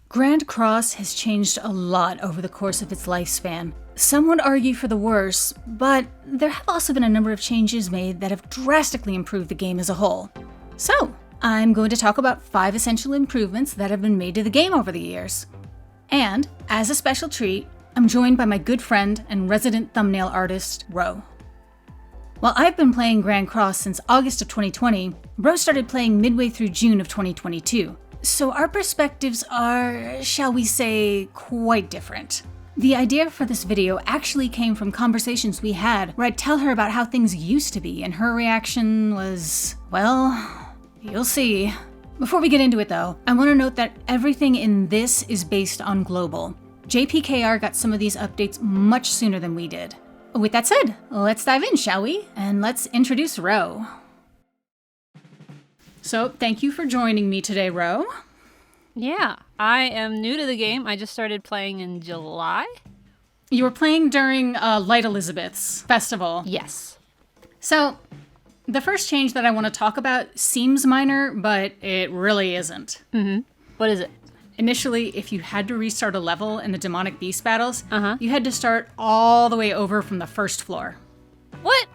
Grand Cross has changed a lot over the course of its lifespan. Some would argue for the worse, but there have also been a number of changes made that have drastically improved the game as a whole. So, I'm going to talk about 5 essential improvements that have been made to the game over the years. And, as a special treat, I'm joined by my good friend and resident thumbnail artist, Ro. While I've been playing Grand Cross since August of 2020, Ro started playing midway through June of 2022. So our perspectives are, shall we say, quite different. The idea for this video actually came from conversations we had where I'd tell her about how things used to be, and her reaction was, well, you'll see. Before we get into it though, I want to note that everything in this is based on global. JPKR got some of these updates much sooner than we did. With that said, let's dive in, shall we? And let's introduce Ro. So, thank you for joining me today, Ro. Yeah, I am new to the game. I just started playing in July. You were playing during Light Elizabeth's festival. Yes. So, the first change that I want to talk about seems minor, but it really isn't. Mm-hmm. What is it? Initially, if you had to restart a level in the demonic beast battles, you had to start all the way over from the first floor. What?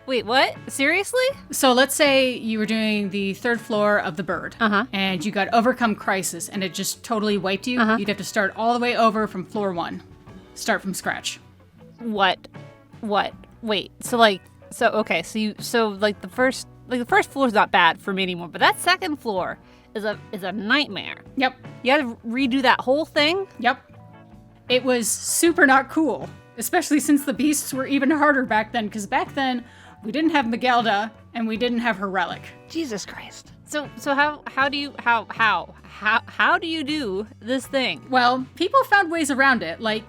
Wait, what? Seriously? So let's say you were doing the 3rd floor of the bird, and you got overcome crisis, and it just totally wiped you. You'd have to start all the way over from floor 1. Start from scratch. What? Wait. So the first floor is not bad for me anymore, but that second floor is a nightmare. Yep. You had to redo that whole thing? Yep. It was super not cool, especially since the beasts were even harder back then, because back then we didn't have Magelda and we didn't have her relic. Jesus Christ. So how do you do this thing? Well, people found ways around it, like,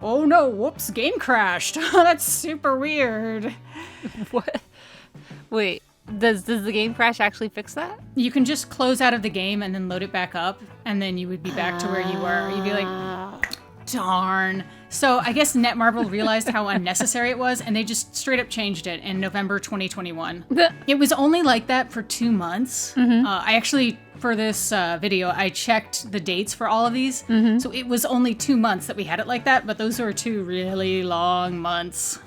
oh no, whoops, game crashed. That's super weird. What? Wait, does the game crash actually fix that? You can just close out of the game and then load it back up, and then you would be back to where you were. You'd be like, darn. So I guess Netmarble realized how unnecessary it was, and they just straight up changed it in November 2021. It was only like that for 2 months. I actually, for this video, I checked the dates for all of these. So it was only 2 months that we had it like that, but those were 2 really long months.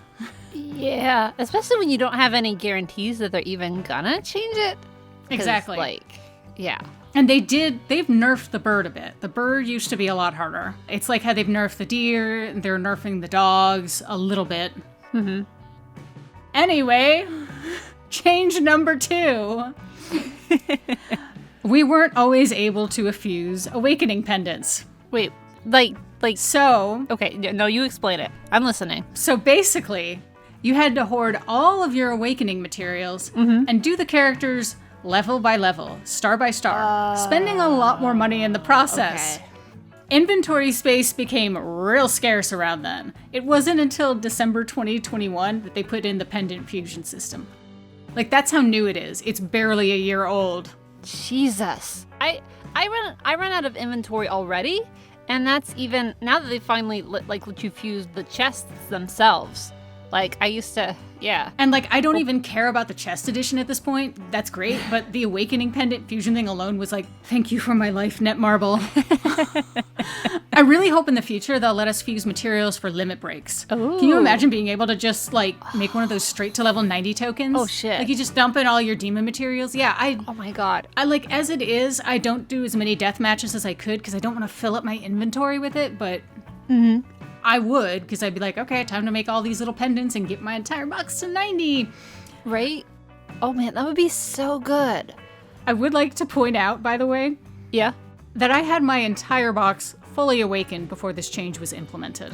Yeah, especially when you don't have any guarantees that they're even gonna change it. Exactly. Yeah. And they've nerfed the bird a bit. The bird used to be a lot harder. It's like how they've nerfed the deer, they're nerfing the dogs a little bit. Anyway, change number 2. We weren't always able to effuse awakening pendants. Wait, So... Okay, no, you explain it. I'm listening. So basically, you had to hoard all of your awakening materials and do the characters level by level, star by star, spending a lot more money in the process. Okay. Inventory space became real scarce around then. It wasn't until December 2021 that they put in the pendant fusion system. That's how new it is. It's barely a year old. Jesus. I run out of inventory already, and that's even now that they finally let you fuse the chests themselves. I used to, yeah. And I don't even care about the chest edition at this point. That's great, but the awakening pendant fusion thing alone was thank you for my life, Netmarble. I really hope in the future they'll let us fuse materials for limit breaks. Ooh. Can you imagine being able to just make one of those straight to level 90 tokens? Oh shit. You just dump in all your demon materials? Yeah, oh my god. As it is, I don't do as many death matches as I could because I don't want to fill up my inventory with it, but I would, because I'd be like, okay, time to make all these little pendants and get my entire box to 90. Right? Oh man, that would be so good. I would like to point out, by the way, Yeah? that I had my entire box fully awakened before this change was implemented.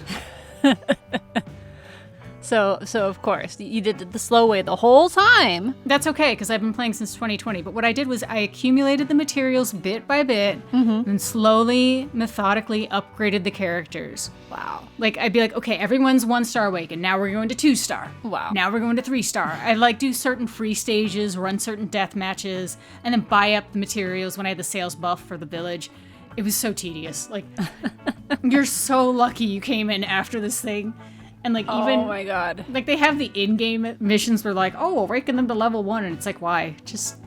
So of course, you did it the slow way the whole time. That's okay, because I've been playing since 2020, but what I did was I accumulated the materials bit by bit, and slowly, methodically upgraded the characters. Wow. I'd be like, okay, everyone's 1-star awakened, now we're going to 2-star. Wow. Now we're going to 3-star. I'd do certain free stages, run certain death matches, and then buy up the materials when I had the sales buff for the village. It was so tedious. You're so lucky you came in after this thing. And even, oh my god. They have the in-game missions where oh, awaken them to level 1, and it's why? Just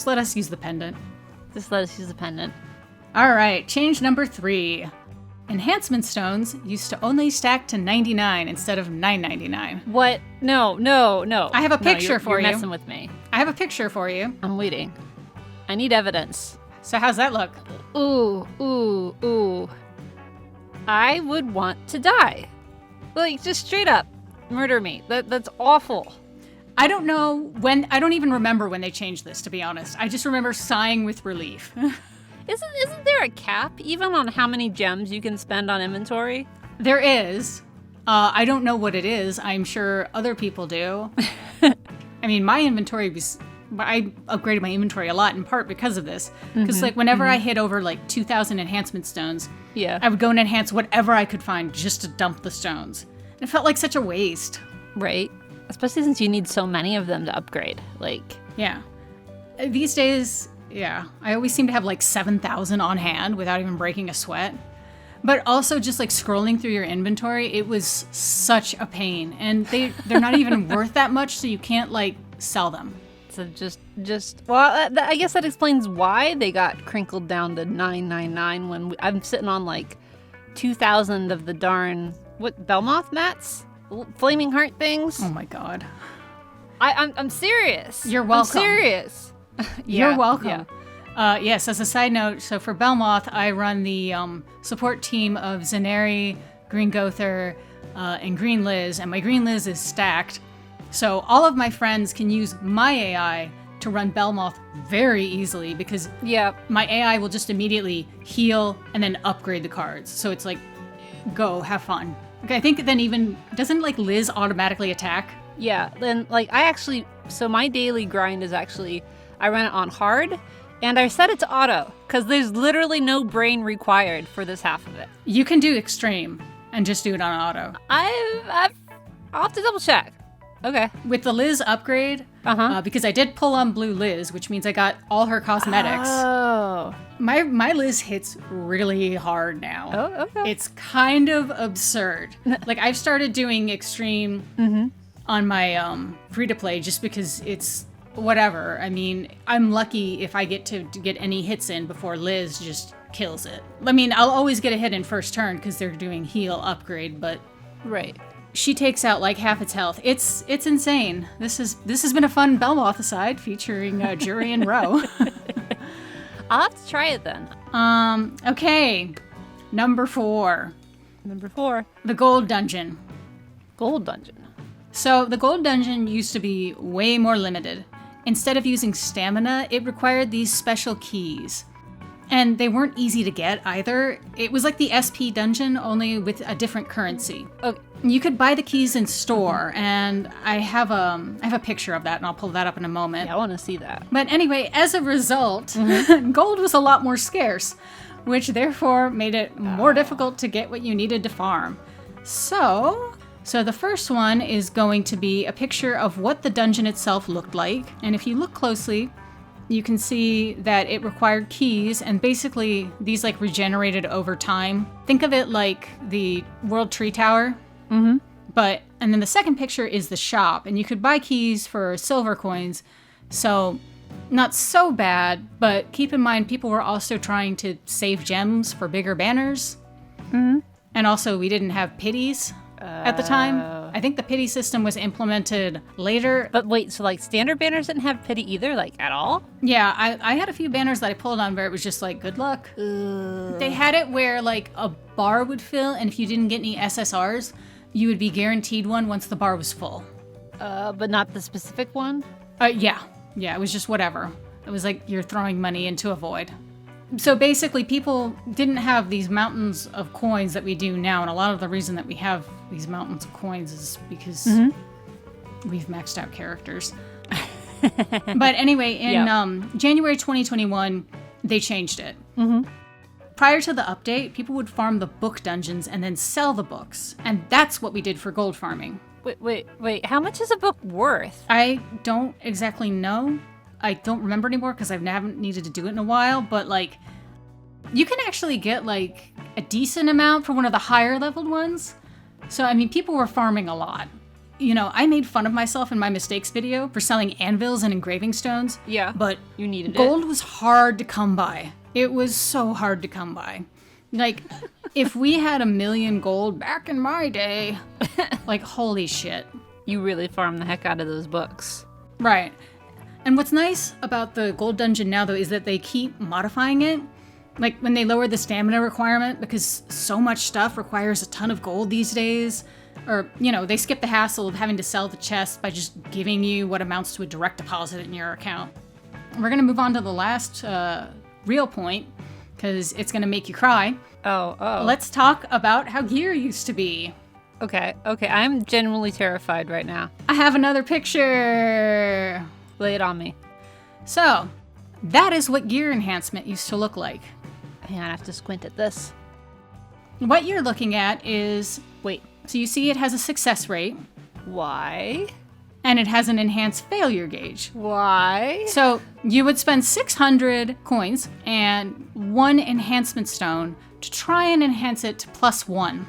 let us use the pendant. Just let us use the pendant. All right, change number 3. Enhancement stones used to only stack to 99 instead of 999. What? No. I have a picture for you. You're messing with me. I have a picture for you. I'm waiting. I need evidence. So how's that look? Ooh. I would want to die. Like, just straight up. Murder me. That's awful. I don't know when, I don't even remember when they changed this, to be honest. I just remember sighing with relief. Isn't there a cap even on how many gems you can spend on inventory? There is. I don't know what it is. I'm sure other people do. I mean, my inventory was... I upgraded my inventory a lot in part because of this. Because like whenever I hit over like 2,000 enhancement stones, I would go and enhance whatever I could find just to dump the stones. And it felt like such a waste. Right. Especially since you need so many of them to upgrade. Like... Yeah. These days... Yeah, I always seem to have like 7,000 on hand without even breaking a sweat. But also just like scrolling through your inventory, it was such a pain. And they're not even worth that much, so you can't like sell them. So well, I guess that explains why they got crinkled down to 999 when I'm sitting on like 2,000 of the darn, Belmoth mats? Flaming heart things? Oh my god. I'm serious. You're welcome. I'm serious. You're welcome. Yeah. Yes, as a side note, so for Belmoth, I run the support team of Zaneri, Green Gother, and Green Liz, and my Green Liz is stacked. So all of my friends can use my AI to run Belmoth very easily because my AI will just immediately heal and then upgrade the cards. So it's like, go, have fun. Okay, I think then even, doesn't like Liz automatically attack? Yeah, then like so my daily grind is actually... I run it on hard, and I set it to auto, because there's literally no brain required for this half of it. You can do extreme and just do it on auto. I'll have to double check. Okay. With the Liz upgrade, because I did pull on Blue Liz, which means I got all her cosmetics. Oh. My Liz hits really hard now. Oh, okay. It's kind of absurd. Like, I've started doing extreme on my free-to-play just because it's... whatever. I mean, I'm lucky if I get to get any hits in before Liz just kills it. I mean, I'll always get a hit in first turn because they're doing heal upgrade, but right. She takes out like half its health. It's insane. This has been a fun Belmoth aside featuring Jury and Row. I'll have to try it then. Okay. Number 4. The Gold Dungeon. Gold Dungeon. So the Gold Dungeon used to be way more limited. Instead of using stamina, it required these special keys. And they weren't easy to get either. It was like the SP dungeon, only with a different currency. Okay. You could buy the keys in store, and I have a picture of that, and I'll pull that up in a moment. Yeah, I want to see that. But anyway, as a result, gold was a lot more scarce, which therefore made it more difficult to get what you needed to farm. So the first one is going to be a picture of what the dungeon itself looked like. And if you look closely, you can see that it required keys, and basically these like regenerated over time. Think of it like the World Tree Tower. And then the second picture is the shop, and you could buy keys for silver coins. So not so bad, but keep in mind people were also trying to save gems for bigger banners. And also we didn't have pities at the time. I think the pity system was implemented later. But wait, so like standard banners didn't have pity either, like at all? Yeah, I had a few banners that I pulled on where it was just like, good luck. They had it where like a bar would fill, and if you didn't get any SSRs, you would be guaranteed one once the bar was full. But not the specific one? Yeah, it was just whatever. It was like you're throwing money into a void. So basically, people didn't have these mountains of coins that we do now, and a lot of the reason that we have these mountains of coins is because we've maxed out characters. But anyway, in January 2021, they changed it. Prior to the update, people would farm the book dungeons and then sell the books, and that's what we did for gold farming. Wait, how much is a book worth? I don't exactly know. I don't remember anymore because I haven't needed to do it in a while, but like, you can actually get like a decent amount for one of the higher leveled ones. So, I mean, people were farming a lot. You know, I made fun of myself in my mistakes video for selling anvils and engraving stones. Yeah, but you needed gold was hard to come by. It was so hard to come by. Like, if we had 1,000,000 gold back in my day, like, holy shit. You really farm the heck out of those books. Right. And what's nice about the gold dungeon now, though, is that they keep modifying it. Like, when they lower the stamina requirement, because so much stuff requires a ton of gold these days, or, you know, they skip the hassle of having to sell the chest by just giving you what amounts to a direct deposit in your account. We're going to move on to the last real point, because it's going to make you cry. Oh. Let's talk about how gear used to be. Okay. I'm genuinely terrified right now. I have another picture. Lay it on me. So, that is what gear enhancement used to look like. Hang on, I have to squint at this. What you're looking at is, Wait, so you see it has a success rate, why? and it has an enhanced failure gauge. Why? So you would spend 600 coins and 1 enhancement stone to try and enhance it to +1.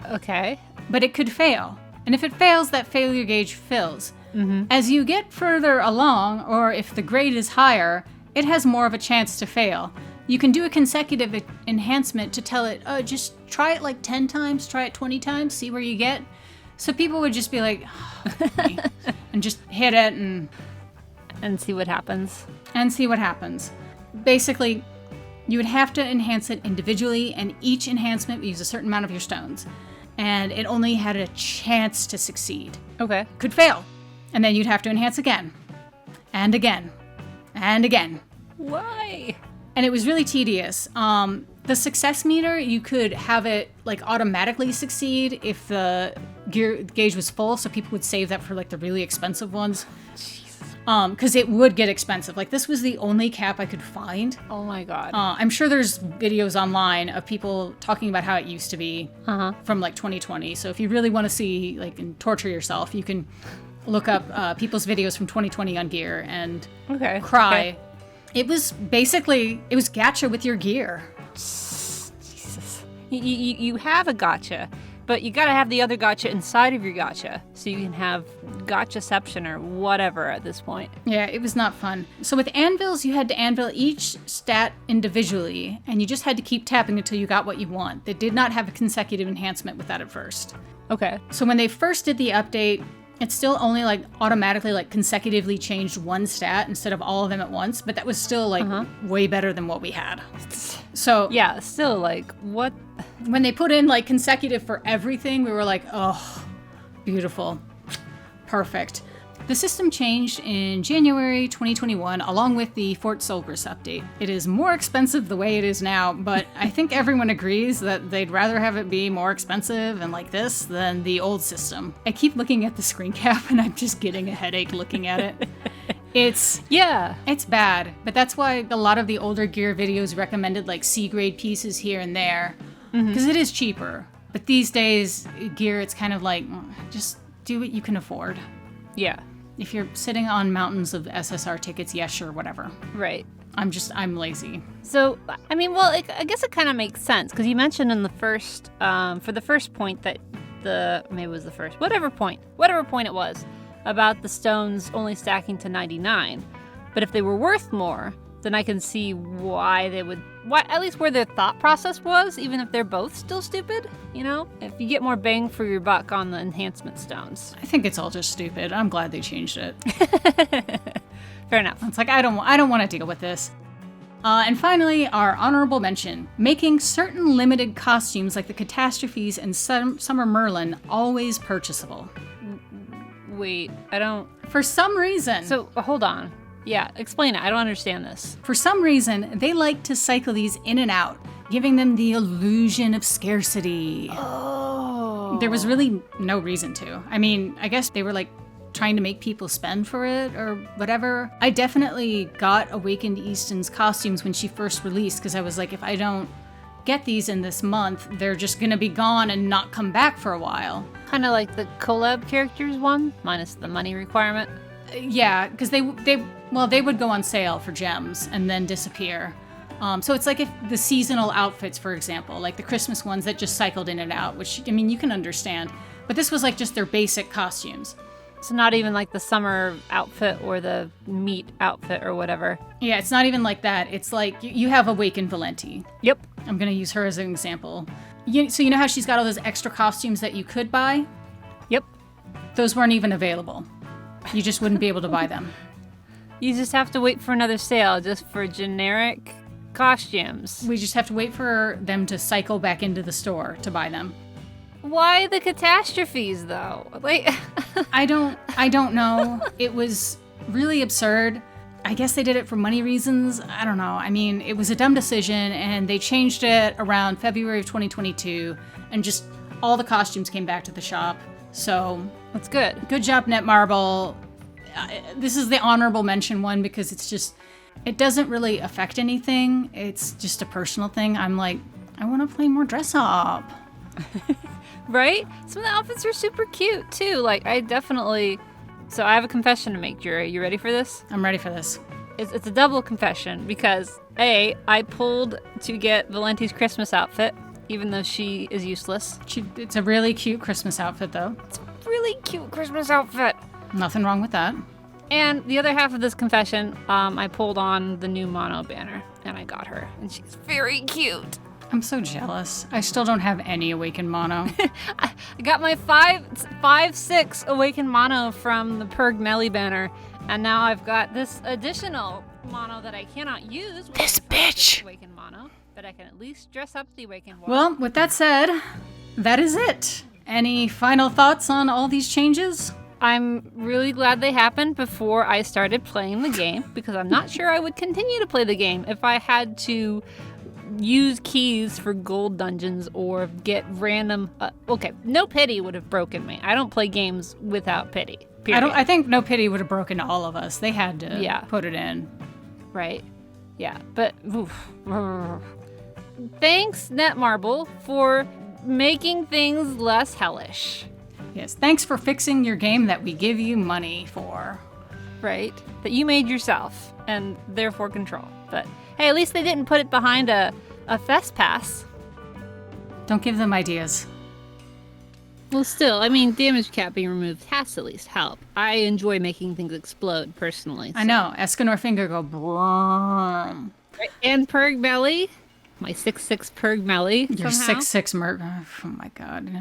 Okay. But it could fail. And if it fails, that failure gauge fills. Mm-hmm. As you get further along, or if the grade is higher, it has more of a chance to fail. You can do a consecutive enhancement to tell it, oh, just try it like 10 times, try it 20 times, see where you get. So people would just be like, and just hit it And see what happens. and see what happens. Basically, you would have to enhance it individually, and each enhancement would use a certain amount of your stones. And it only had a chance to succeed. Okay. Could fail. And then you'd have to enhance again. And again. And again. Why? And it was really tedious. The success meter, you could have it like automatically succeed if the gear gauge was full, so people would save that for like the really expensive ones. Because it would get expensive. Like, this was the only cap I could find. Oh my god. I'm sure there's videos online of people talking about how it used to be from like 2020. So if you really want to see like and torture yourself, you can look up people's videos from 2020 on gear and cry. Okay. It was gacha with your gear. Jesus. You have a gacha, but you gotta have the other gacha inside of your gacha, so you can have gachaception or whatever at this point. Yeah, it was not fun. So with anvils, you had to anvil each stat individually, and you just had to keep tapping until you got what you want. They did not have a consecutive enhancement with that at first. Okay. So when they first did the update, it still only like automatically like consecutively changed one stat instead of all of them at once, but that was still like way better than what we had. So Yeah, still like, what? when they put in like consecutive for everything, we were like, oh, beautiful. Perfect. The system changed in January 2021 along with the Fort Solgris update. It is more expensive the way it is now, but I think everyone agrees that they'd rather have it be more expensive and like this than the old system. I keep looking at the screen cap and I'm just getting a headache looking at it. It's bad, but that's why a lot of the older gear videos recommended like C-grade pieces here and there, because it is cheaper. But these days, gear, it's kind of like, just do what you can afford. Yeah. If you're sitting on mountains of SSR tickets, yeah, sure, whatever. Right. I'm lazy. So, I mean, well, I guess it kind of makes sense, because you mentioned in the first, for the first point that maybe it was the first, whatever point it was, about the stones only stacking to 99. But if they were worth more, then I can see why at least where their thought process was, even if they're both still stupid, you know? If you get more bang for your buck on the enhancement stones. I think it's all just stupid. I'm glad they changed it. Fair enough. It's like, I don't want to deal with this. And finally, our honorable mention, making certain limited costumes like the Catastrophes and Summer Merlin always purchasable. Wait, I don't... For some reason... So, hold on. Yeah, explain it. I don't understand this. For some reason, they like to cycle these in and out, giving them the illusion of scarcity. Oh. There was really no reason to. I mean, I guess they were like trying to make people spend for it or whatever. I definitely got Awakened Easton's costumes when she first released, because I was like, if I don't get these in this month, they're just gonna be gone and not come back for a while. Kind of like the collab characters one, minus the money requirement. Yeah, because they would go on sale for gems and then disappear. So it's like if the seasonal outfits, for example, like the Christmas ones that just cycled in and out, which, I mean, you can understand. But this was like just their basic costumes. So not even like the summer outfit or the meat outfit or whatever. Yeah, it's not even like that. It's like you have Awakened Valenti. Yep. I'm going to use her as an example. So you know how she's got all those extra costumes that you could buy? Yep. Those weren't even available. You just wouldn't be able to buy them. You just have to wait for another sale just for generic costumes. We just have to wait for them to cycle back into the store to buy them. Why the catastrophes, though? Like, I don't know. It was really absurd. I guess they did it for money reasons. I don't know. I mean, it was a dumb decision, and they changed it around February of 2022, and just all the costumes came back to the shop. So that's good. Good job, Netmarble. This is the honorable mention one because it doesn't really affect anything. It's just a personal thing. I'm like, I want to play more dress up. Right? Some of the outfits are super cute, too. Like, So I have a confession to make, Jury. You ready for this? I'm ready for this. It's a double confession because, A, I pulled to get Valenti's Christmas outfit, even though she is useless. It's a really cute Christmas outfit, though. It's a really cute Christmas outfit. Nothing wrong with that. And the other half of this confession, I pulled on the new Mono banner, and I got her. And she's very cute. I'm so jealous. I still don't have any Awakened Mono. I got my 5/6 Awakened Mono from the Perg Melly banner, and now I've got this additional Mono that I cannot use. This bitch! Awakened Mono, but I can at least dress up the Awakened one. Well, with that said, that is it. Any final thoughts on all these changes? I'm really glad they happened before I started playing the game, because I'm not sure I would continue to play the game if I had to use keys for gold dungeons or get random no pity would have broken me. I don't play games without pity, period. I think no pity would have broken all of us. They had to put it in. Right. Yeah, but thanks, Netmarble, for making things less hellish. Yes, thanks for fixing your game that we give you money for. Right, that you made yourself and therefore control. But hey, at least they didn't put it behind a fest pass. Don't give them ideas. Well, still, I mean, damage cap being removed has to at least help. I enjoy making things explode, personally. So. I know. Escanor Finger go brum. Right. And Perg Melly. My 6/6 Perg Melly. Your somehow. 6/6 Merc. Oh my god.